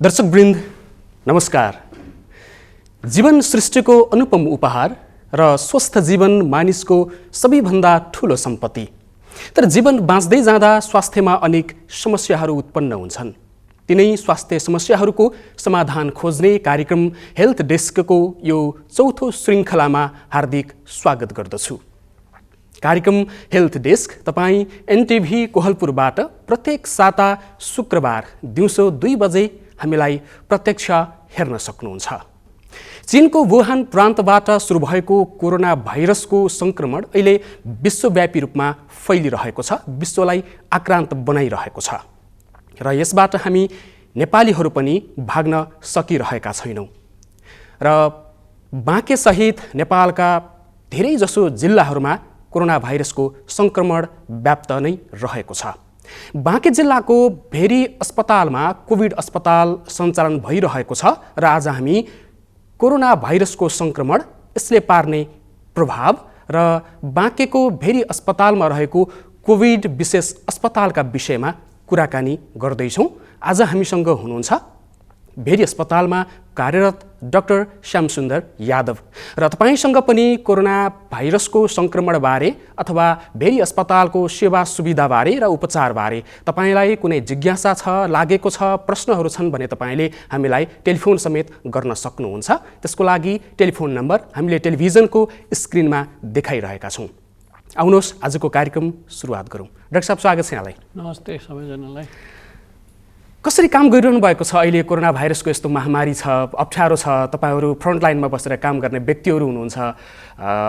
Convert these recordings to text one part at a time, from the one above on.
दर्शकवृन्द नमस्कार। जीवन सृष्टिको अनुपम उपहार र स्वस्थ जीवन मानिसको सबैभन्दा ठूलो सम्पत्ति। तर जीवन बाँच्दै जाँदा स्वास्थ्यमा अनेक समस्याहरू उत्पन्न हुन्छन्। तिनै स्वास्थ्य समस्याहरूको समाधान खोज्ने कार्यक्रम हेल्थ डेस्कको यो चौथो श्रृङ्खलामा हार्दिक स्वागत गर्दछु। कार्यक्रम हेल्थ डेस्क तपाईँ एनटिभी कोहलपुरबाट प्रत्येक साता शुक्रबार दिउँसो 2 बजे हामीलाई प्रत्यक्ष हेर्न सक्नुहुन्छ। चीनको वुहान प्रान्तबाट सुरु भएको कोरोना भाइरसको संक्रमण अहिले विश्वव्यापी रूपमा फैलिरहेको छ, विश्वलाई आक्रान्त बनाइरहेको छ र यसबाट हामी नेपालीहरू पनि भाग्न सकिरहेका छैनौँ र बाँकेसहित नेपालका धेरैजसो जिल्लाहरूमा कोरोना भाइरसको संक्रमण व्याप्त नै रहेको छ। बाँके जिल्लाको भेरी अस्पतालमा कोभिड अस्पताल सञ्चालन भइरहेको छ र आज हामी कोरोना भाइरसको संक्रमण, यसले पार्ने प्रभाव र बाँकेको भेरी अस्पतालमा रहेको कोभिड विशेष अस्पतालका विषयमा कुराकानी गर्दैछौँ। आज हामीसँग हुनुहुन्छ भेरी अस्पतालमा कार्यरत डाक्टर श्यामसुन्दर यादव र तपाईसँग पनि कोरोना भाइरसको संक्रमणबारे अथवा भेरी अस्पतालको सेवा सुविधाबारे र उपचारबारे तपाईलाई कुनै जिज्ञासा छ, लागेको छ, प्रश्नहरू छन् भने तपाईले हामीलाई टेलिफोन समेत गर्न सक्नुहुन्छ। त्यसको लागि टेलिफोन नम्बर हामीले टेलिभिजनको स्क्रिनमा देखाइरहेका छौँ। आउनुहोस् आजको कार्यक्रम सुरुवात गरौँ। डाक्टर साहब, स्वागत छ यहाँलाई। नमस्ते सबैजनालाई। कसरी काम गरिरहनु भएको छ? अहिले कोरोना भाइरसको यस्तो महामारी छ, अप्ठ्यारो छ, तपाईँहरू फ्रन्टलाइनमा बसेर काम गर्ने व्यक्तिहरू हुनुहुन्छ।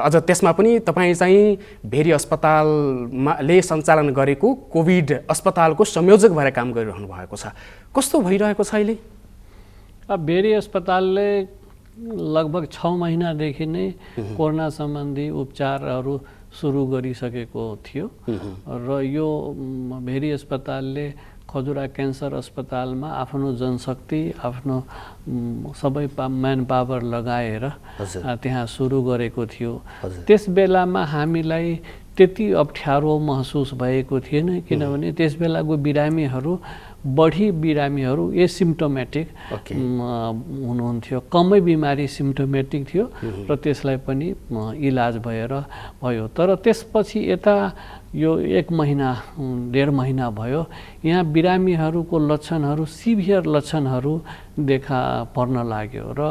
अझ त्यसमा पनि तपाईँ चाहिँ भेरी अस्पतालले सञ्चालन गरेको कोभिड अस्पतालको संयोजक भएर काम गरिरहनु भएको छ। कस्तो भइरहेको छ अहिले? भेरी अस्पतालले लगभग 6 महिनादेखि नै कोरोना सम्बन्धी उपचारहरू सुरु गरिसकेको थियो र यो भेरी अस्पतालले खजुरा क्यान्सर अस्पतालमा आफ्नो जनशक्ति, आफ्नो सबै म्यान पावर लगाएर त्यहाँ सुरु गरेको थियो। त्यस बेलामा हामीलाई त्यति अप्ठ्यारो महसुस भएको थिएन, किनभने त्यस बेलाको बिरामीहरू एसिम्प्टोमेटिक हुनुहुन्थ्यो, कमै बिमारी सिम्प्टोमेटिक थियो र त्यसलाई पनि इलाज भयो। तर त्यसपछि यता यो 1 महिना 1.5 महिना भयो, यहाँ बिरामीहरूको लक्षणहरू, सिभियर लक्षणहरू देखा पर्न लाग्यो र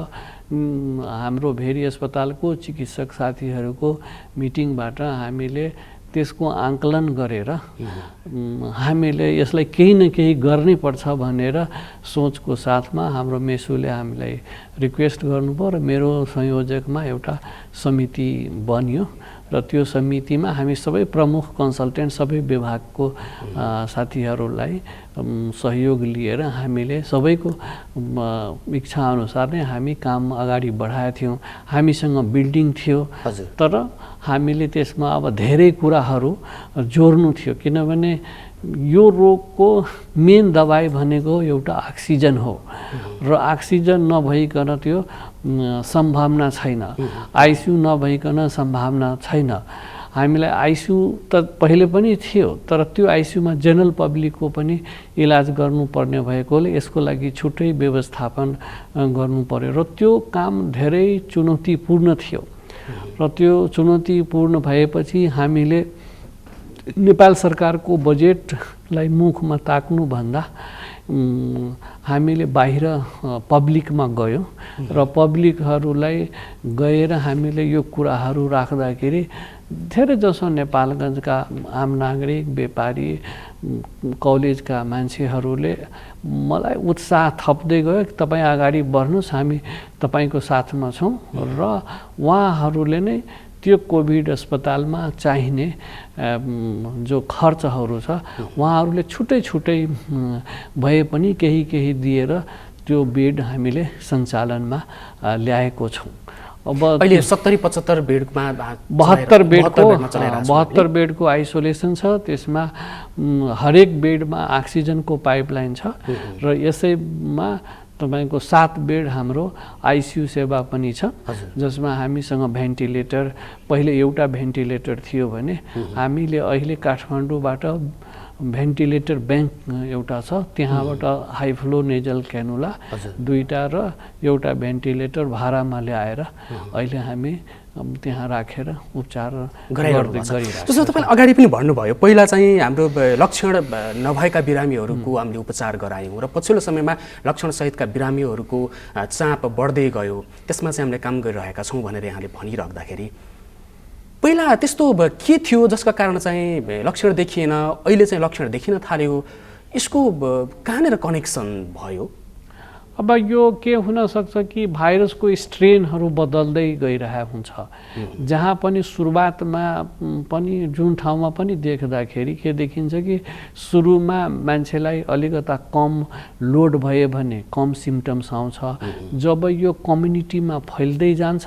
हाम्रो भेरी अस्पतालको चिकित्सक साथीहरूको मिटिङबाट हामीले त्यसको आंकलन गरेर हामीले यसलाई केही न केही गर्नै पर्छ भनेर सोचको साथमा हाम्रो मेसुले हामीलाई रिक्वेस्ट गर्नुभयो र मेरो संयोजकमा एउटा समिति बन्यो र त्यो समितिमा हामी सबै प्रमुख कन्सल्टेन्ट, सबै विभागको साथीहरूलाई सहयोग लिएर हामीले सबैको इच्छा अनुसार नै हामी काम अगाडि बढाएका थियौँ। हामीसँग बिल्डिङ थियो, तर हामीले त्यसमा अब धेरै कुराहरू जोड्नु थियो, किनभने यो रोगको मेन दबाई भनेको एउटा अक्सिजन हो र अक्सिजन नभइकन त्यो सम्भावना छैन, आइसियु नभइकन सम्भावना छैन। हामीलाई आइसियु त पहिले पनि थियो, तर त्यो आइसियुमा जनरल पब्लिकको पनि इलाज गर्नुपर्ने भएकोले यसको लागि छुट्टै व्यवस्थापन गर्नु पर्यो र त्यो काम धेरै चुनौतीपूर्ण थियो र त्यो चुनौतीपूर्ण भएपछि हामीले नेपाल सरकारको बजेटलाई मुखमा ताक्नुभन्दा हामीले बाहिर पब्लिकमा गयौँ र पब्लिकहरूलाई गएर हामीले यो कुराहरू राख्दाखेरि धेरैजसो नेपालगञ्जका आम नागरिक, व्यापारी, कलेजका मान्छेहरूले मलाई उत्साह थप्दै गयो, तपाईँ अगाडि बढ्नुहोस्, हामी तपाईँको साथमा छौँ र उहाँहरूले नै त्यो कोभिड अस्पतालमा चाहिने जो खर्चहरू छ उहाँहरूले छुट्टै भए पनि केही दिएर त्यो बेड हामीले सञ्चालनमा ल्याएको छौँ। अब अहिले 70-75 बेडमा 72 बेडको आइसोलेसन छ। त्यसमा हरेक बेडमा अक्सिजनको पाइपलाइन छ र यसैमा तपाईको 7 बेड हाम्रो आइसियु सेवा पनि छ, जसमा हामीसँग भेन्टिलेटर, पहिले एउटा भेन्टिलेटर थियो भने हामीले अहिले काठमाडौँबाट भेन्टिलेटर ब्याङ्क एउटा छ, त्यहाँबाट हाई फ्लो नेजल क्यानुला 2टा र एउटा भेन्टिलेटर भाडामा ल्याएर अहिले हामी त्यहाँ राखेर उपचार गरिरहेको छ। जस्तो तपाईँले अगाडि पनि भन्नुभयो, पहिला चाहिँ हाम्रो लक्षण नभएका बिरामीहरूको हामीले उपचार गरायौँ र पछिल्लो समयमा लक्षणसहितका बिरामीहरूको चाप बढ्दै गयो, त्यसमा चाहिँ हामीले काम गरिरहेका छौँ भनेर यहाँले भनिराख्दाखेरि पहिला त्यस्तो के थियो जसका कारण चाहिँ लक्षण देखिएन, अहिले चाहिँ लक्षण देखिन थाल्यो, यसको कहाँनिर कनेक्सन भयो? अब यो के हुनसक्छ कि भाइरसको स्ट्रेनहरू बदल्दै गइरहेको हुन्छ। जहाँ पनि सुरुवातमा पनि जुन ठाउँमा पनि देख्दाखेरि के देखिन्छ कि सुरुमा मान्छेलाई अलिकता कम लोड भयो भने कम सिम्टम्स आउँछ। जब यो कम्युनिटीमा फैल्दै जान्छ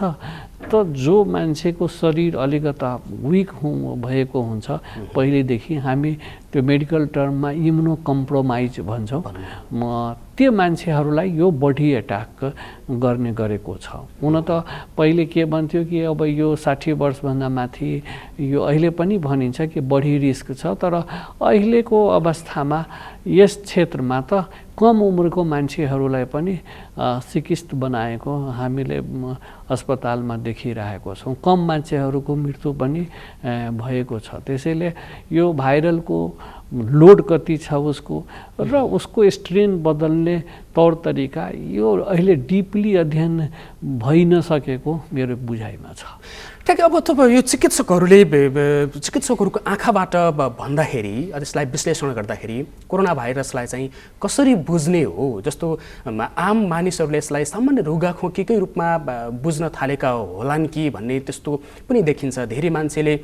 त जो मान्छेको शरीर अलिकता विक भएको हुन्छ, पहिलेदेखि हामी त्यो मेडिकल टर्ममा इम्युनो कम्प्रोमाइज भन्छौँ, त्यो मान्छेहरूलाई यो बढी एट्याक गर्ने गरेको छ। हुन त पहिले के भन्थ्यो कि अब यो 60 वर्षभन्दा माथि यो अहिले पनि भनिन्छ कि बढी रिस्क छ, तर अहिलेको अवस्थामा यस क्षेत्रमा त कम उमेरको मान्छेहरूलाई पनि सिकिस्त बनाएको हामीले अस्पतालमा देखिरहेको छौँ। कम मान्छेहरूको मृत्यु पनि भएको छ। त्यसैले यो भाइरलको लोड कति छ उसको र उसको स्ट्रेन बदल्ने तौर तरिका यो अहिले डिपली अध्ययन भइ नसकेको मेरो बुझाइमा छ। ठ्याक्कै अब तपाईँ यो चिकित्सकहरूको आँखाबाट भन्दाखेरि, यसलाई विश्लेषण गर्दाखेरि कोरोना भाइरसलाई चाहिँ कसरी बुझ्ने हो, जस्तो आम मानिसहरूले यसलाई सामान्य रुगाखोकीकै रूपमा बुझ्न थालेका होलान् कि भन्ने त्यस्तो पनि देखिन्छ। धेरै मान्छेले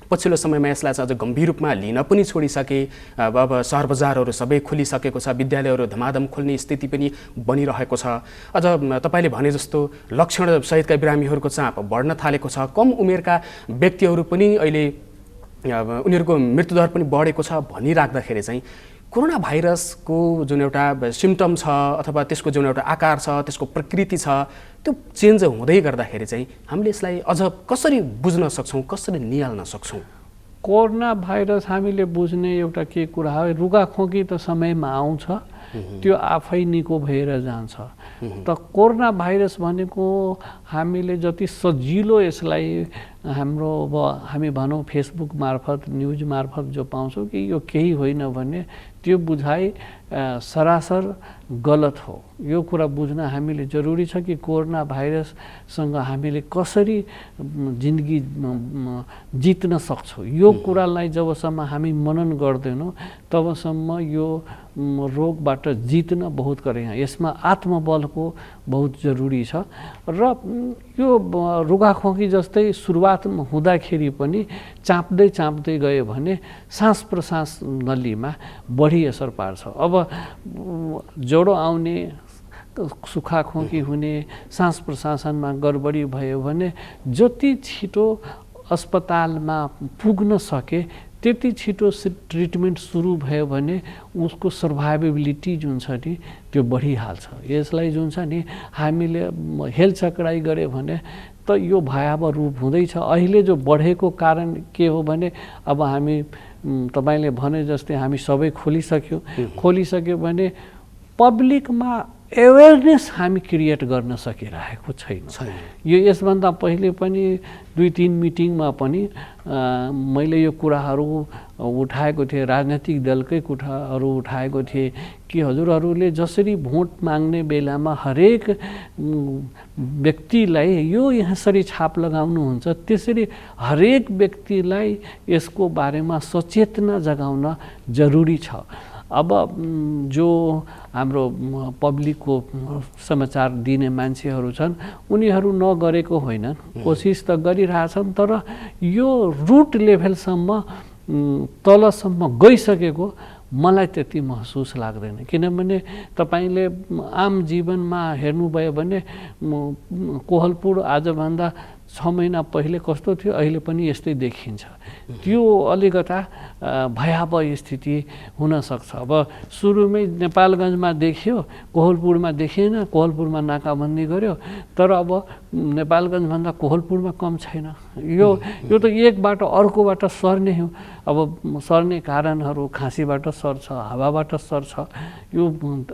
पछिल्लो समयमा यसलाई चाहिँ अझ गम्भीर रूपमा लिन पनि छोडिसके। अब सहर बजारहरू सबै खुलिसकेको छ, विद्यालयहरू धमाधम खुल्ने स्थिति पनि बनिरहेको छ। अझ तपाईँले भने जस्तो लक्षण सहितका बिरामीहरूको चाप बढ्न थालेको छ। कम उमेरका व्यक्तिहरू पनि अहिले उनीहरूको मृत्युदर पनि बढेको छ भनिराख्दाखेरि चाहिँ कोरोना भाइरसको जुन एउटा सिम्टम छ अथवा त्यसको जुन एउटा आकार छ, त्यसको प्रकृति छ, त्यो चेन्ज हुँदै गर्दाखेरि चाहिँ हामीले यसलाई अझ कसरी बुझ्न सक्छौँ, कसरी निहाल्न सक्छौँ? कोरोना भाइरस हामीले बुझ्ने एउटा के कुरा हो, रुगाखोकी त समयमा आउँछ, त्यो आफै निको भएर जान्छ। त कोरोना भाइरस भनेको हामीले जति सजिलो यसलाई हाम्रो अब हामी भनौँ फेसबुक मार्फत न्युज मार्फत जो पाउँछौँ कि यो केही होइन भने त्यो बुझाइ सरासर गलत हो। यो कुरा बुझ्न हामीले जरुरी छ कि कोरोना भाइरससँग हामीले कसरी जिन्दगी जित्न सक्छौँ। यो कुरालाई जबसम्म हामी मनन गर्दैनौँ तबसम्म यो रोगबाट जित्न बहुत कठिन। यसमा आत्मबलको बहुत जरुरी छ र यो रुगाखोकी जस्तै सुरुवातमा हुँदाखेरि पनि चाप्दै गयो भने सास प्रसास नलीमा बढी असर पार्छ। अब ज्वरो आउने, सुखाखोकी हुने, सास प्रशासनमा गडबडी भयो भने जति छिटो अस्पतालमा पुग्न सके त्यति छिटो ट्रिटमेन्ट सुरु भयो भने उसको सर्भाइभेबिलिटी जुन छ नि त्यो बढिहाल्छ। यसलाई जुन छ नि हामीले हेलचक्राइ गऱ्यो भने त यो भयावह रूप हुँदैछ। अहिले जो बढेको कारण के हो भने अब हामी तपाईँले भने जस्तै हामी सबै खोलिसक्यो भने पब्लिकमा एवेरनेस हामी क्रिएट गर्न सकिरहेको छैन। यो यसभन्दा पहिले पनि 2-3 मिटिङमा पनि मैले यो कुराहरू उठाएको थिएँ, राजनैतिक दलकै कुराहरू उठाएको थिएँ कि हजुरहरूले जसरी भोट माग्ने बेलामा हरेक व्यक्तिलाई यो यसरी छाप लगाउनुहुन्छ त्यसरी हरेक व्यक्तिलाई यसको बारेमा सचेतना जगाउन जरुरी छ। अब जो हाम्रो पब्लिकको समाचार दिने मान्छेहरू छन् उनीहरू नगरेको होइनन्, कोसिस त गरिरहेछन्, तर यो रुट लेभलसम्म तलसम्म गइसकेको मलाई त्यति महसुस लाग्दैन। किनभने तपाईँले आम जीवनमा हेर्नुभयो भने कोहलपुर आजभन्दा 6 महिना पहिले कस्तो थियो अहिले पनि यस्तै देखिन्छ। त्यो अलिकता भयावह स्थिति हुनसक्छ। अब सुरुमै नेपालगञ्जमा देखियो, कोहलपुरमा देखिएन, कोहलपुरमा नाकाबन्दी गर्यो, तर अब नेपालगञ्जभन्दा कोहलपुरमा कम छैन। यो त एकबाट अर्कोबाट सर्ने हो। अब सर्ने कारणहरू खाँसीबाट सर्छ, हावाबाट सर्छ, यो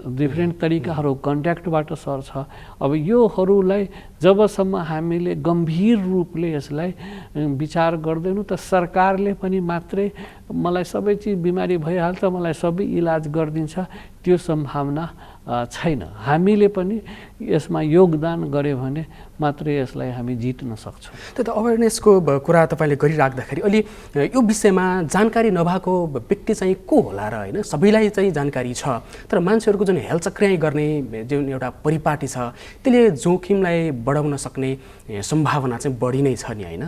डिफ्रेन्ट तरिकाहरू कन्ट्याक्टबाट सर्छ। अब योहरूलाई जबसम्म हामीले गम्भीर रूपले यसलाई विचार गर्दैनौँ त सरकारले पनि मात्रै मलाई सबै चिज बिमारी भइहाल्छ, मलाई सबै इलाज गरिदिन्छ, त्यो सम्भावना छैन। हामीले पनि यसमा योगदान गऱ्यो भने मात्रै यसलाई हामी जित्न सक्छौँ। त्यो त अवेरनेसको कुरा तपाईँले गरिराख्दाखेरि अहिले यो विषयमा जानकारी नभएको व्यक्ति चाहिँ को होला र होइन? सबैलाई चाहिँ जानकारी छ, तर मान्छेहरूको जुन हेलचक्र्याइ गर्ने जुन एउटा परिपाटी छ त्यसले जोखिमलाई बढाउन सक्ने सम्भावना चाहिँ बढी नै छ नि, होइन?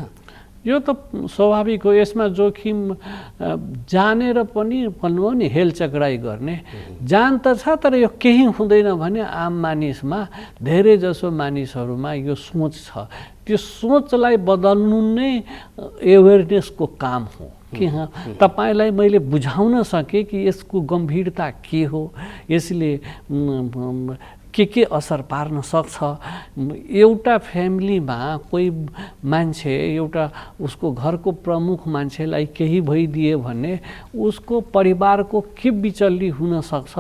यो त स्वाभाविक हो। यसमा जोखिम जानेर पनि भन्नुभयो नि हेलचक्राइ गर्ने जान त छ, तर यो केही हुँदैन भने आम मानिसमा धेरै जसो मानिसहरूमा यो सोच छ। त्यो सोचलाई बदल्नु नै एवेरनेसको काम हो कि तपाईँलाई मैले बुझाउन सकेँ कि यसको गम्भीरता के हो, यसले के असर पार्न सक्छ। एउटा फ्यामिलीमा कोही मान्छे, एउटा उसको घरको प्रमुख मान्छेलाई केही भइदिए भने उसको परिवारको के विचल्ली हुन सक्छ,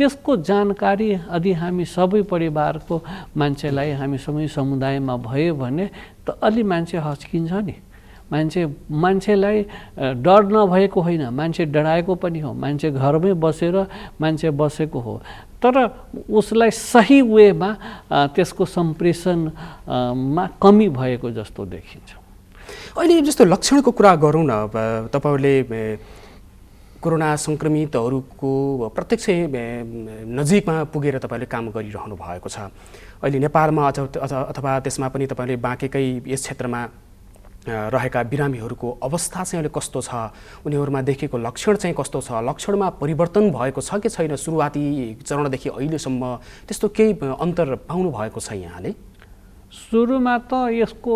त्यसको जानकारी यदि हामी सबै परिवारको मान्छेलाई, हामी सबै समुदायमा भयो भने त अलि मान्छे हच्किन्छ नि। मान्छेलाई डर नभएको होइन, मान्छे डराएको पनि हो। मान्छे घरमै बसेर मान्छे बसेको हो, तर उसलाई सही वेमा त्यसको सम्प्रेषणमा कमी भएको जस्तो देखिन्छ। अहिले जस्तो लक्षणको कुरा गरौँ न, तपाईँहरूले कोरोना सङ्क्रमितहरूको प्रत्यक्ष नजिकमा पुगेर तपाईँले काम गरिरहनु भएको छ। अहिले नेपालमा अथवा त्यसमा पनि तपाईँले बाँकेकै यस क्षेत्रमा रहेका बिरामीहरूको अवस्था चाहिँ अहिले कस्तो छ, उनीहरूमा देखेको लक्षण चाहिँ कस्तो छ, लक्षणमा परिवर्तन भएको छ कि छैन, सुरुवाती चरणदेखि अहिलेसम्म त्यस्तो केही अन्तर पाउनु भएको छ यहाँले? सुरुमा त यसको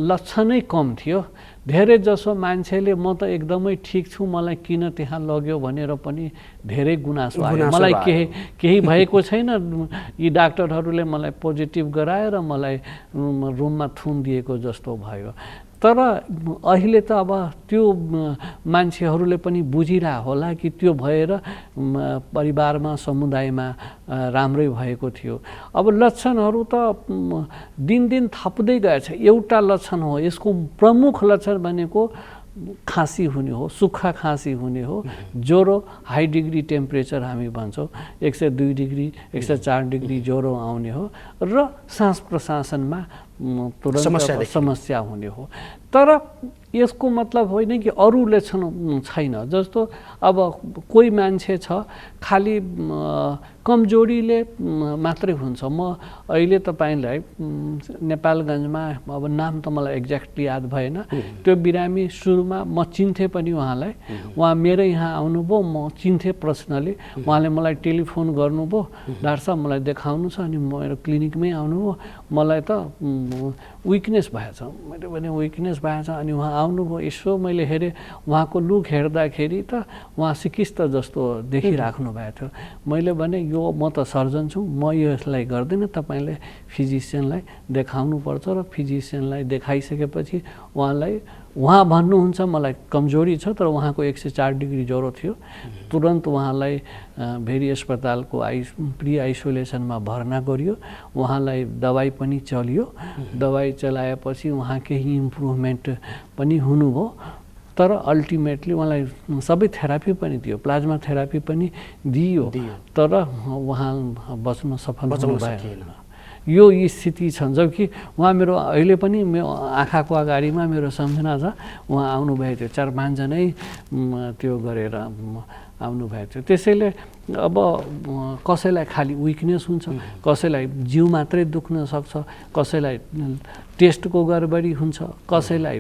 लक्षणै कम थियो। धेरै जसो मान्छेले म त एकदमै ठिक छु, मलाई किन त्यहाँ लग्यो भनेर पनि धेरै गुनासो आयो। मलाई केही भएको छैन, यी डाक्टरहरूले मलाई पोजिटिभ गराएर मलाई रुममा थुन दिएको जस्तो भयो। तर अहिले त अब त्यो मान्छेहरूले पनि बुझिरह होला कि त्यो भएर परिवारमा, समुदायमा राम्रै भएको थियो। अब लक्षणहरू त दिनदिन थप्दै गएछ। एउटा लक्षण हो, यसको प्रमुख लक्षण भनेको खाँसी हुने हो, सुक्खा खाँसी हुने हो, ज्वरो, हाई डिग्री टेम्परेचर हामी भन्छौँ, 102 डिग्री 104 डिग्री ज्वरो आउने हो, र सास प्रश्वासनमा तुरन्त समस्या हुने हो। तर यसको मतलब होइन कि अरू लक्षण छैन। जस्तो अब कोही मान्छे छ खालि कमजोरीले मात्रै हुन्छ। म अहिले तपाईँलाई नेपालगञ्जमा, अब नाम त मलाई एक्ज्याक्टली याद भएन, त्यो बिरामी सुरुमा म चिन्थेँ पनि उहाँलाई। उहाँ मेरै यहाँ आउनुभयो, म चिन्थेँ पर्सनली। उहाँले मलाई टेलिफोन गर्नुभयो, डाक्टर साहब मलाई देखाउनु छ, अनि मेरो क्लिनिकमै आउनुभयो। मलाई त विकनेस भएछ, मैले भने विकनेस भएछ। अनि उहाँ आउनुभयो, यसो मैले हेरेँ, उहाँको लुक हेर्दाखेरि त उहाँ सिकिस्त जस्तो देखिराख्नु भएको थियो। मैले भने यो म त सर्जन छु, म यसलाई गर्दिनँ, तपाईँले फिजिसियनलाई देखाउनुपर्छ। र फिजिसियनलाई देखाइसकेपछि उहाँ भन्नुहुन्छ मलाई कमजोरी छ, तर उहाँको 104 डिग्री ज्वरो थियो। तुरन्त उहाँलाई भेरी अस्पतालको प्री आइसोलेसनमा भर्ना गरियो। उहाँलाई दबाई पनि चलियो। दबाई चलाएपछि उहाँ केही इम्प्रुभमेन्ट पनि हुनुभयो। तर अल्टिमेटली उहाँलाई सबै थेरापी पनि दियो, प्लाज्मा थेरापी पनि दियो, तर उहाँ बच्न सफल हुनु भएन। यो स्थिति छन्। जबकि उहाँ मेरो अहिले पनि मेरो आँखाको अगाडिमा मेरो सम्झना छ, उहाँ आउनुभएको थियो, 4-5 जनै त्यो गरेर आउनुभएको थियो। त्यसैले अब कसैलाई खालि विकनेस हुन्छ, कसैलाई जिउ मात्रै दुख्न सक्छ, कसैलाई टेस्टको गडबडी हुन्छ, कसैलाई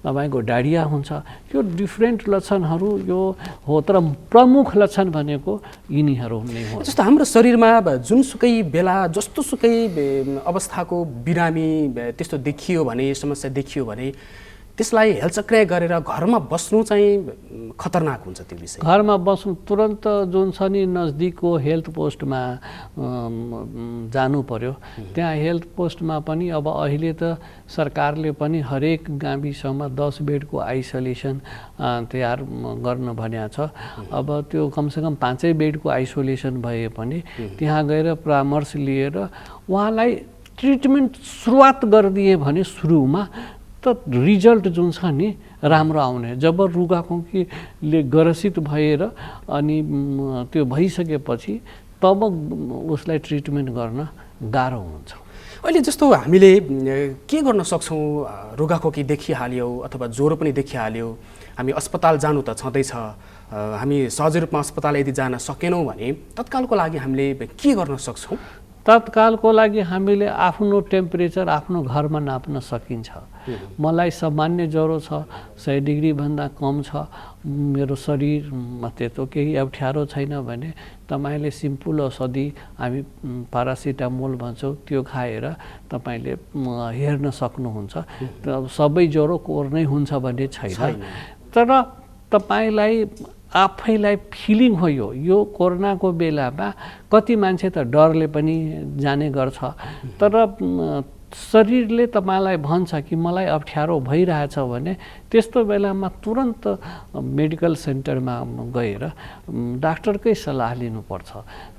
तपाईँको डायरिया हुन्छ। यो डिफ्रेन्ट लक्षणहरू यो हो, तर प्रमुख लक्षण भनेको यिनीहरू नै हो। जस्तो हाम्रो शरीरमा जुनसुकै बेला जस्तोसुकै अवस्थाको बिरामी त्यस्तो देखियो भने, समस्या देखियो भने त्यसलाई हेलचक्र्याइ गरेर घरमा बस्नु चाहिँ खतरनाक हुन्छ। त्यो विषय घरमा बस्नु तुरन्त जुन छ नि नजदिकको हेल्थ पोस्टमा जानु पर्यो। त्यहाँ हेल्थ पोस्टमा पनि अब अहिले त सरकारले पनि हरेक गाविसमा 10 बेडको आइसोलेसन तयार गर्न भनेको छ। अब त्यो कमसेकम 5 बेडको आइसोलेसन भए पनि त्यहाँ गएर परामर्श लिएर उहाँलाई ट्रिटमेन्ट सुरुवात गरिदिए भने सुरुमा त रिजल्ट जुन छ नि राम्रो आउने। जब रुगाखोकीले ग्रसित भएर अनि त्यो भइसकेपछि तब उसलाई ट्रिटमेन्ट गर्न गाह्रो हुन्छ। अहिले जस्तो हामीले के गर्न सक्छौँ? रुगाखोकी देखिहाल्यो अथवा ज्वरो पनि देखिहाल्यो, हामी अस्पताल जानु त छँदैछ, हामी सहज रूपमा अस्पताल यदि जान सकेनौँ भने तत्कालको लागि हामीले के गर्न सक्छौँ? तत्कालको लागि हामीले आफ्नो टेम्परेचर आफ्नो घरमा नाप्न सकिन्छ। मलाई सामान्य ज्वरो छ, 100 डिग्रीभन्दा कम छ, मेरो शरीरमा त्यस्तो केही अप्ठ्यारो छैन भने तपाईँले सिम्पल औषधि हामी पारासिटामोल भन्छौँ त्यो खाएर तपाईँले हेर्न सक्नुहुन्छ। सबै ज्वरो कोर्नै हुन्छ भन्ने छैन, तर तपाईँलाई आफैलाई फिलिङ हो यो कोरोनाको बेलामा कति मान्छे त डरले पनि जाने गर्छ, तर शरीरले तपाईँलाई भन्छ कि मलाई अप्ठ्यारो भइरहेछ भने त्यस्तो बेलामा तुरन्त मेडिकल सेन्टरमा गएर डाक्टरकै सल्लाह लिनुपर्छ।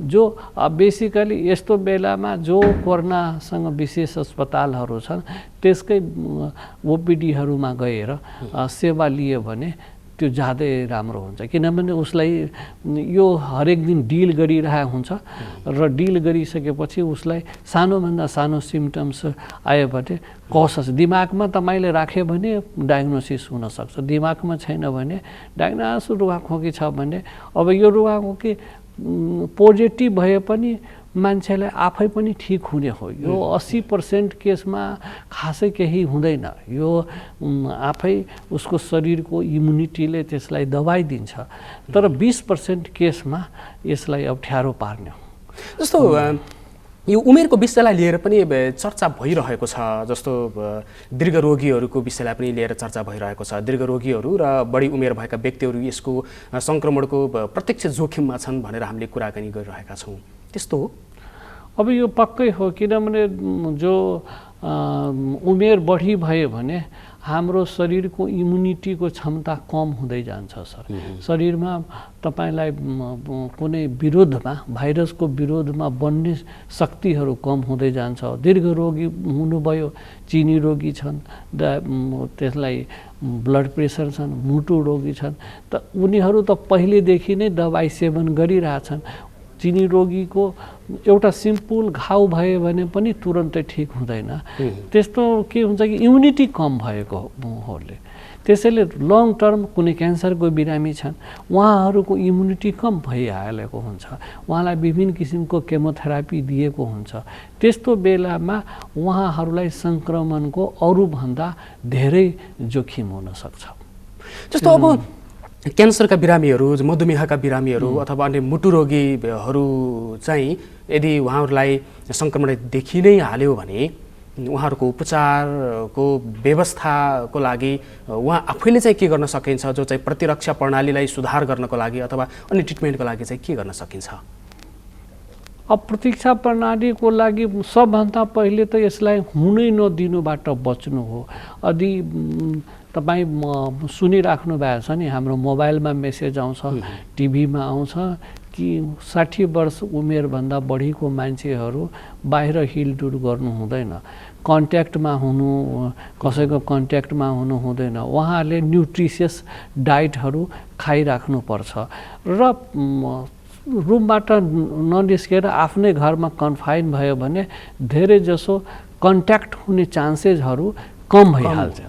जो बेसिकली यस्तो बेलामा जो कोरोनासँग विशेष अस्पतालहरू छन् त्यसकै ओपिडीहरूमा गएर सेवा लियो भने त्यो ज्यादै राम्रो हुन्छ। किनभने उसलाई यो हरेक दिन डिल गरिरहेको हुन्छ र डिल गरिसकेपछि उसलाई सानोभन्दा सानो सिम्टम्स आयो भने कसस दिमागमा तपाईँले राख्यो भने डायग्नोसिस हुनसक्छ, दिमागमा छैन भने डायग्नोसिस रुगाखोकी छ भने अब यो रुगाखोकी पोजिटिभ भए पनि मान्छेलाई आफै पनि ठिक हुने हो। यो 80% केसमा खासै केही हुँदैन, यो आफै उसको शरीरको इम्युनिटीले त्यसलाई दबाई दिन्छ, तर 20% केसमा यसलाई अप्ठ्यारो पार्ने हो। जस्तो यो उमेरको विषयलाई लिएर पनि चर्चा भइरहेको छ, जस्तो दीर्घ रोगीहरूको विषयलाई पनि लिएर चर्चा भइरहेको छ। दीर्घ रोगीहरू र बढी उमेर भएका व्यक्तिहरू यसको सङ्क्रमणको प्रत्यक्ष जोखिममा छन् भनेर हामीले कुराकानी गरिरहेका छौँ, त्यस्तो हो? अब यो पक्कै हो, किनभने जो उमेर बढी भयो भने हाम्रो शरीरको इम्युनिटीको क्षमता कम हुँदै जान्छ सर। शरीरमा तपाईँलाई कुनै विरोधमा भाइरसको विरोधमा बन्ने शक्तिहरू कम हुँदै जान्छ। दीर्घ रोगी हुनुभयो, चिनी रोगी छन्, त्यसलाई ब्लड प्रेसर छन्, मुटु रोगी छन्, त उनीहरू त पहिलेदेखि नै दबाई सेवन गरिरहेछन्। चिनी रोगीको एउटा सिम्पल घाउ भयो भने पनि तुरन्तै ठिक हुँदैन। त्यस्तो के हुन्छ कि इम्युनिटी कम भएको होले, त्यसैले लङ टर्म कुनै क्यान्सरको बिरामी छन् उहाँहरूको इम्युनिटी कम भइहालेको हुन्छ, उहाँलाई विभिन्न किसिमको केमोथेरापी दिएको हुन्छ। त्यस्तो बेलामा उहाँहरूलाई सङ्क्रमणको अरूभन्दा धेरै जोखिम हुन सक्छ। जस्तो अब क्यान्सरका बिरामीहरू, मधुमेहका बिरामीहरू अथवा अन्य मुटु रोगीहरू चाहिँ यदि उहाँहरूलाई सङ्क्रमण देखि नै हाल्यो भने उहाँहरूको उपचारको व्यवस्थाको लागि उहाँ आफैले चाहिँ के गर्न सकिन्छ, जो चाहिँ प्रतिरक्षा प्रणालीलाई सुधार गर्नको लागि अथवा अन्य ट्रिटमेन्टको लागि चाहिँ के गर्न सकिन्छ? अब प्रतिरक्षा प्रणालीको लागि सबभन्दा पहिले त यसलाई हुनै नदिनुबाट बच्नु हो। यदि तपाईँ सुनिराख्नु भएको छ नि, हाम्रो मोबाइलमा मेसेज आउँछ, टिभीमा आउँछ कि 60 वर्ष उमेरभन्दा बढीको मान्छेहरू बाहिर हिलडुल गर्नु हुँदैन, कन्ट्याक्टमा हुनु, कसैको कन्ट्याक्टमा हुनु हुँदैन, उहाँहरूले न्युट्रिसियस डाइटहरू खाइराख्नुपर्छ र रुमबाट ननिस्केर आफ्नै घरमा कन्फाइन भयो भने धेरै जसो कन्ट्याक्ट हुने चान्सेसहरू कम भइहाल्छ।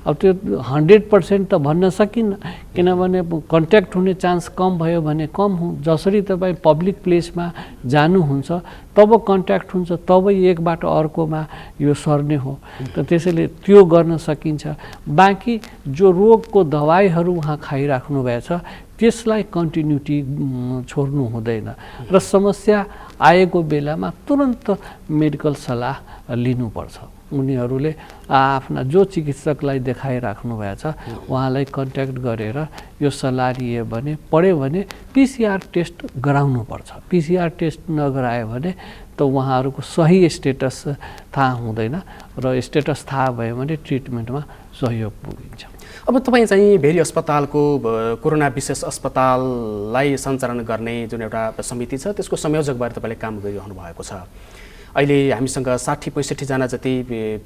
अब त्यो 100% त भन्न सकिन्न, किनभने कन्ट्याक्ट हुने चान्स कम भयो भने कम जसरी तपाईँ पब्लिक प्लेसमा जानुहुन्छ तब कन्ट्याक्ट हुन्छ, तबै एकबाट अर्कोमा यो सर्ने हो। त त्यसैले त्यो गर्न सकिन्छ। बाँकी जो रोगको दबाईहरू उहाँ खाइराख्नु भएछ त्यसलाई कन्टिन्युटी छोड्नु हुँदैन र समस्या आएको बेलामा तुरन्त मेडिकल सल्लाह लिनुपर्छ। उनीहरूले आफ्ना जो चिकित्सकलाई देखाइराख्नु भएछ उहाँलाई कन्ट्याक्ट गरेर यो सल्लाह लिए भने पढ्यो भने पिसिआर टेस्ट गराउनुपर्छ। पिसिआर टेस्ट नगरायो भने त उहाँहरूको सही स्टेटस थाहा हुँदैन र स्टेटस थाहा भयो भने ट्रिटमेन्टमा सहयोग पुगिन्छ। अब तपाईँ चाहिँ भेरी अस्पतालको कोरोना विशेष अस्पताललाई सञ्चालन गर्ने जुन एउटा समिति छ त्यसको संयोजक भएर तपाईँले काम गरिरहनु भएको छ। अहिले हामीसँग 60-65 जना जति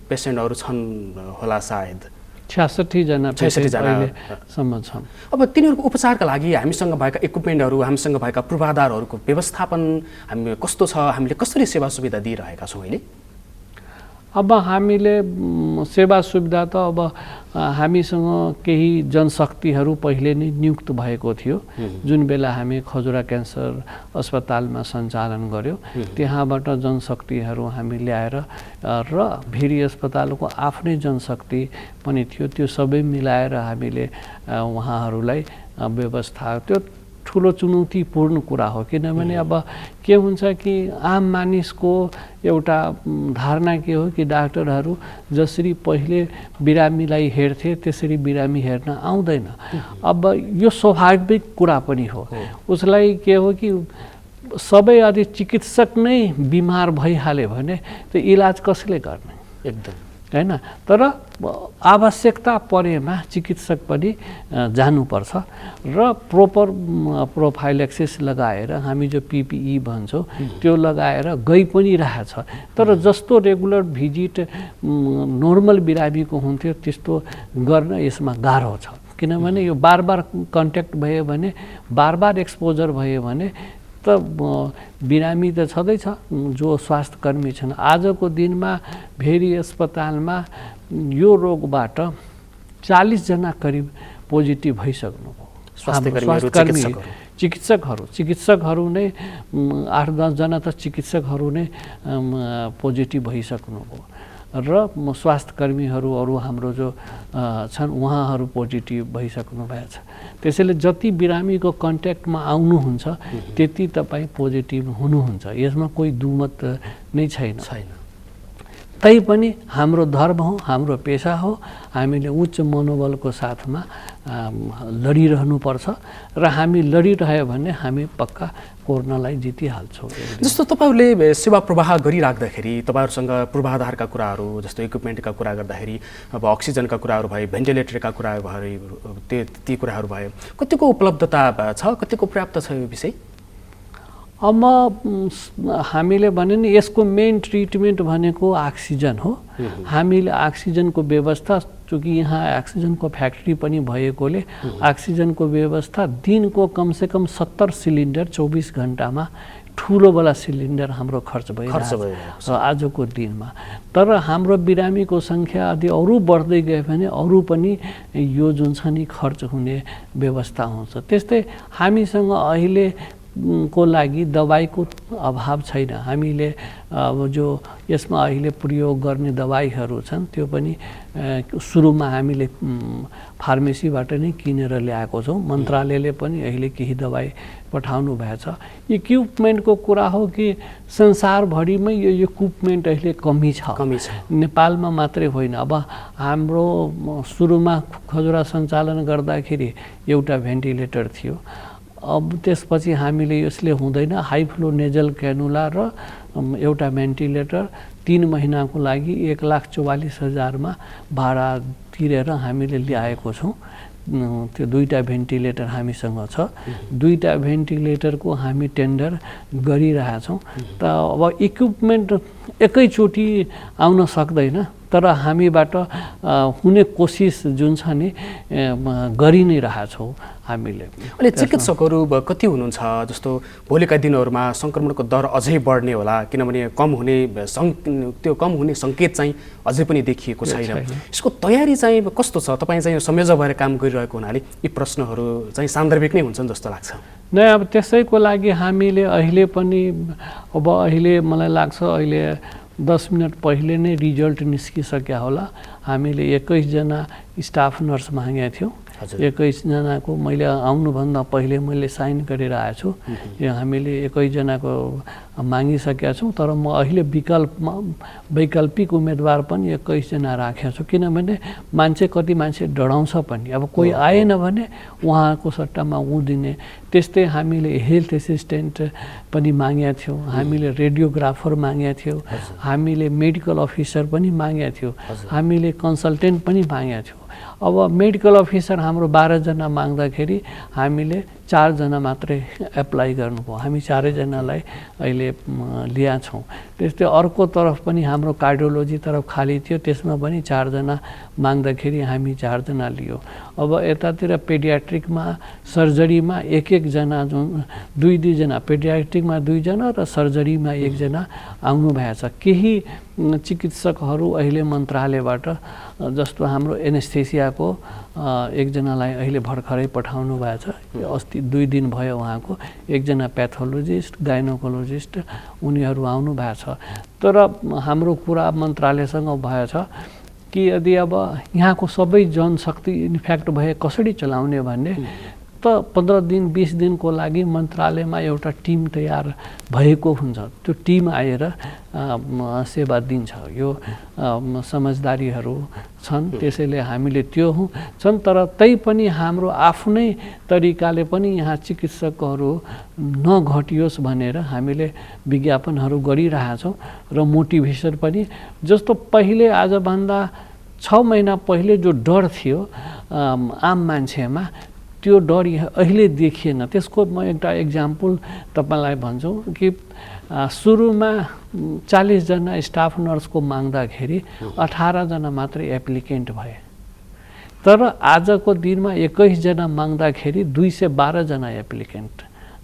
पेसेन्टहरू छन् होला, सायद 66 जनासम्म छन्। अब तिनीहरूको उपचारका लागि हामीसँग भएका इक्विपमेन्टहरू, हामीसँग भएका पूर्वाधारहरूको व्यवस्थापन हामी कस्तो छ, हामीले कसरी सेवा सुविधा दिइरहेका छौँ अहिले? अब हामीले सेवा सुविधा त अब हामीसँग केही जनशक्तिहरू पहिले नै नियुक्त भएको थियो। जुन बेला हामी खजुरा क्यान्सर अस्पतालमा सञ्चालन गर्यो त्यहाँबाट जनशक्तिहरू हामी ल्याएर र भेरी अस्पतालको आफ्नै जनशक्ति पनि थियो, त्यो सबै मिलाएर हामीले उहाँहरूलाई व्यवस्था, त्यो ठुलो चुनौतीपूर्ण कुरा हो। किनभने अब के हुन्छ कि आम मानिसको एउटा धारणा के हो कि डाक्टरहरू जसरी पहिले बिरामीलाई हेर्थे त्यसरी बिरामी हेर्न आउँदैन। अब यो स्वाभाविक कुरा पनि हो। उसलाई के हो कि सबै यदि चिकित्सक नै बिमार भइहाल्यो भने त्यो इलाज कसले गर्ने? एकदम हैन। तर आवश्यकता परेमा चिकित्सक पनि जानुपर्छ र प्रोपर प्रोफाइलेक्सिस लगाएर हामी जो पिपिई भन्छौँ त्यो लगाएर गइ पनि रहेछ। तर जस्तो रेगुलर भिजिट नर्मल बिरामीको हुन्थ्यो त्यस्तो गर्न यसमा गाह्रो छ। किनभने यो बार बार कन्ट्याक्ट भयो भने, बार बार एक्सपोजर भयो भने त बिरामी त छँदैछ। जो स्वास्थ्यकर्मी छन् आजको दिनमा भेरी अस्पतालमा यो रोगबाट 40 जना करिब पोजिटिभ भइसक्नुभयो। चिकित्सकहरू नै 8-10 जना त चिकित्सकहरू नै पोजिटिभ भइसक्नुभयो र स्वास्थ्यकर्मीहरू अरू हाम्रो जो छन् उहाँहरू पोजिटिभ भइसक्नु भएछ। त्यसैले जति बिरामीको कन्ट्याक्टमा आउनुहुन्छ त्यति तपाईँ पोजिटिभ हुनुहुन्छ, यसमा कोही दुमत नै छैन। तैपनि हाम्रो धर्म हो, हाम्रो पेसा हो, हामीले उच्च मनोबलको साथमा लडिरहनुपर्छ र हामी लडिरह्यो भने हामी पक्का कोरोनालाई जितिहाल्छौँ। जस्तो तपाईँहरूले सेवा प्रवाह गरिराख्दाखेरि तपाईँहरूसँग पूर्वाधारका कुराहरू जस्तो इक्विपमेन्टका कुरा गर्दाखेरि अब अक्सिजनका कुराहरू भए, भेन्टिलेटरका कुराहरू भए, ती कुराहरू भए, कतिको उपलब्धता छ, कतिको पर्याप्त छ यो विषय? अब हामीले भने नि यसको मेन ट्रिटमेन्ट भनेको अक्सिजन हो। हामीले अक्सिजनको व्यवस्था, चूँकि यहाँ अक्सिजनको फ्याक्ट्री पनि भएकोले अक्सिजनको व्यवस्था दिनको कमसेकम 70 सिलिन्डर 24 घण्टामा ठुलोवाला सिलिन्डर हाम्रो खर्च भइरहेको छ आजको दिनमा। तर हाम्रो बिरामीको सङ्ख्या यदि अरू बढ्दै गयो भने अरू पनि यो जुन छ नि खर्च हुने व्यवस्था हुन्छ। त्यस्तै हामीसँग अहिले को लागि दबाईको अभाव छैन। हामीले अब जो यसमा अहिले प्रयोग गर्ने दबाईहरू छन् त्यो पनि सुरुमा हामीले फार्मेसीबाट नै किनेर ल्याएको छौँ। मन्त्रालयले पनि अहिले केही दबाई पठाउनु भएछ। इक्विपमेन्टको कुरा हो कि संसारभरिमै यो इक्विपमेन्ट अहिले कमी छ। नेपालमा मात्रै होइन। अब हाम्रो सुरुमा खजुरा सञ्चालन गर्दाखेरि एउटा भेन्टिलेटर थियो। अब त्यसपछि हामीले यसले हुँदैन, हाई फ्लो नेजल क्यानुला र एउटा भेन्टिलेटर 3 महिनाको लागि 1,44,000 भाडा तिरेर हामीले ल्याएको छौँ। त्यो 2टा भेन्टिलेटर हामीसँग छ। 2टा भेन्टिलेटरको हामी टेन्डर गरिरहेछौँ। त अब इक्विपमेन्ट एकैचोटि आउन सक्दैन, तर हामीबाट हुने कोसिस जुन छ नि गरि नै रहेछौँ हामीले। अनि चिकित्सकहरू कति हुनुहुन्छ जस्तो भोलिका दिनहरूमा सङ्क्रमणको दर अझै बढ्ने होला, किनभने त्यो कम हुने सङ्केत चाहिँ अझै पनि देखिएको छैन। यसको तयारी चाहिँ कस्तो छ? तपाईँ चाहिँ संयोजक भएर काम गरिरहेको हुनाले यी प्रश्नहरू चाहिँ सान्दर्भिक नै हुन्छन् जस्तो लाग्छ। नै अब त्यसैको लागि हामीले अहिले पनि अहिले मलाई लाग्छ अहिले 10 मिनट पहिले नै रिजल्ट निस्किसक्यो होला। हामीले 21 जना स्टाफ नर्स मागेका थियौँ। 21 जनाको मैले आउनुभन्दा पहिले मैले साइन गरेर आएको छु। यो हामीले 21 जनाको मागिसकेका छौँ। तर म अहिले वैकल्पिक उम्मेदवार पनि 21 जना राखेको छु, किनभने कति मान्छे डराउँछ पनि। अब कोही आएन भने उहाँको सट्टामा ऊ दिने। त्यस्तै हामीले हेल्थ एसिस्टेन्ट पनि मागेका थियौँ, हामीले रेडियोग्राफर मागेका थियौँ, हामीले मेडिकल अफिसर पनि मागेका थियौँ, हामीले कन्सल्टेन्ट पनि मागेका थियौँ। अब मेडिकल अफिसर हाम्रो 12 जना माग्दाखेरि हामीले 4 जना मात्रै एप्लाई गर्नुभयो। हामी 4 जनालाई अहिले लिएका छौँ। त्यस्तै अर्को तरफ पनि हाम्रो कार्डियोलोजी तरफ खाली थियो, त्यसमा पनि 4 जना माग्दाखेरि हामी 4 जना लियो। अब यतातिर पेडियाट्रिकमा सर्जरीमा एक जना जुन 2 जना, पेडियाट्रिकमा 2 जना र सर्जरीमा 1 जना आउनु भएको छ। केही चिकित्सकहरू अहिले मन्त्रालयबाट जस्तो हाम्रो एनेस्थेसियाको 1 जनालाई अहिले भर्खरै पठाउनु भएको छ। अस्ति 2 दिन भयो उहाँको। 1 जना प्याथोलोजिस्ट, गाइनोकोलोजिस्ट उनीहरू आउनु भएको छ। तर हाम्रो कुरा मन्त्रालयसँग भएछ कि यदि अब यहाँको सबै जनशक्ति इन्फ्याक्ट भए कसरी चलाउने भन्ने त 15 दिन 20 दिनको लागि मन्त्रालयमा एउटा टिम तयार भएको हुन्छ। त्यो टिम आएर सेवा दिन्छ। यो समझदारीहरू छन्, त्यसैले हामीले त्यो छन्। तर तै पनि हाम्रो आफ्नै तरिकाले पनि यहाँ चिकित्सकहरू नघटियोस् भनेर हामीले विज्ञापनहरू गरिरहेछौँ र मोटिभेसन पनि। जस्तो पहिले आजभन्दा 6 महिना पहिले जो डर थियो आम मान्छेमा, त्यो डर अहिले देखिएन। त्यसको म एउटा इक्जाम्पल तपाईँलाई भन्छु कि सुरुमा 40 जना स्टाफ नर्सको माग्दाखेरि 18 जना मात्रै एप्लिकेन्ट भए। तर आजको दिनमा 21 जना माग्दाखेरि 212 जना एप्लिकेन्ट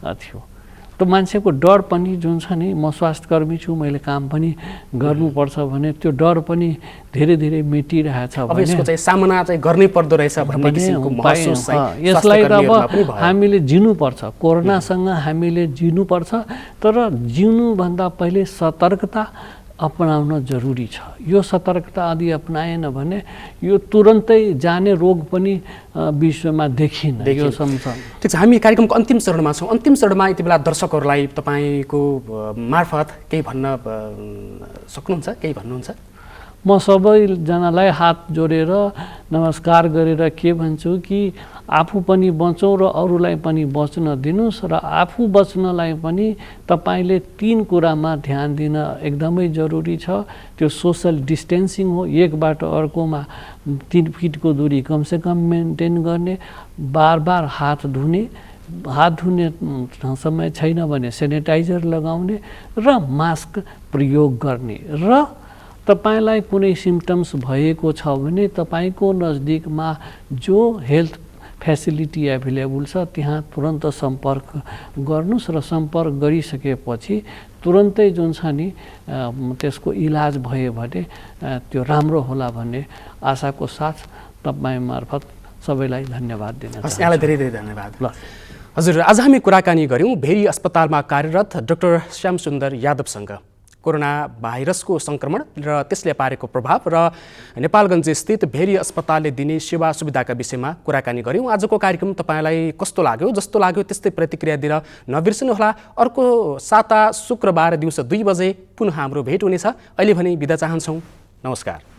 थियो। त मान्छेको डर पनि जुन छ नि, म स्वास्थ्यकर्मी छु, मैले काम पनि गर्नुपर्छ भने त्यो डर पनि धेरै धेरै मेटिरहेछ। अब यसको चाहिँ सामना चाहिँ गर्नै पर्दो रहेछ भन्ने किसिमको महसुस चाहिँ यसलाई त अब हामीले जिउनुपर्छ। कोरोनासँग हामीले जिउनुपर्छ। तर जिउनुभन्दा पहिले सतर्कता अपनाउन जरुरी छ। यो सतर्कता यदि अपनाएन भने यो तुरन्तै जाने रोग पनि विश्वमा देखिन। यो ठिक छ, हामी कार्यक्रमको अन्तिम चरणमा छौँ। अन्तिम चरणमा यति बेला दर्शकहरूलाई तपाईँको मार्फत केही भन्न सक्नुहुन्छ, केही भन्नुहुन्छ? म सबैजनालाई हात जोडेर नमस्कार गरेर के भन्छु कि आफू पनि बचौँ र अरूलाई पनि बच्न दिनुहोस्। र आफू बच्नलाई पनि तपाईँले 3 कुरामा ध्यान दिन एकदमै जरुरी छ। त्यो सोसल डिस्टेन्सिङ हो, एकबाट अर्कोमा 3 फिटको दूरी कमसेकम मेन्टेन गर्ने, बार हात धुने, हात धुने समय छैन भने सेनिटाइजर लगाउने र मास्क प्रयोग गर्ने। र तपाईलाई कुनै सिम्पटम्स भएको छ भने तपाईको नजदिकमा जो हेल्थ फेसिलिटी एभाइलेबल छ त्यहाँ तुरन्त सम्पर्क गर्नुस् र सम्पर्क गरिसकेपछि तुरन्तै जुन छ नि त्यसको इलाज भयो भने त्यो राम्रो होला भन्ने आशाको साथ तपाईँ मार्फत सबैलाई धन्यवाद दिन चाहन्छु। यहाँलाई धेरै धेरै धन्यवाद। ल हजुर, आज हामी कुराकानी गऱ्यौँ भेरी अस्पतालमा कार्यरत डाक्टर श्यामसुन्दर यादवसँग कोरोना भाइरसको सङ्क्रमण र त्यसले पारेको प्रभाव र नेपालगञ्ज स्थित भेरी अस्पतालले दिने सेवा सुविधाका विषयमा कुराकानी गऱ्यौँ। आजको कार्यक्रम तपाईँलाई कस्तो लाग्यो? जस्तो लाग्यो त्यस्तै प्रतिक्रिया दिन नबिर्सनुहोला। अर्को साता शुक्रबार दिउँसो 2 बजे पुनः हाम्रो भेट हुनेछ। अहिले भने बिदा चाहन्छौँ। नमस्कार।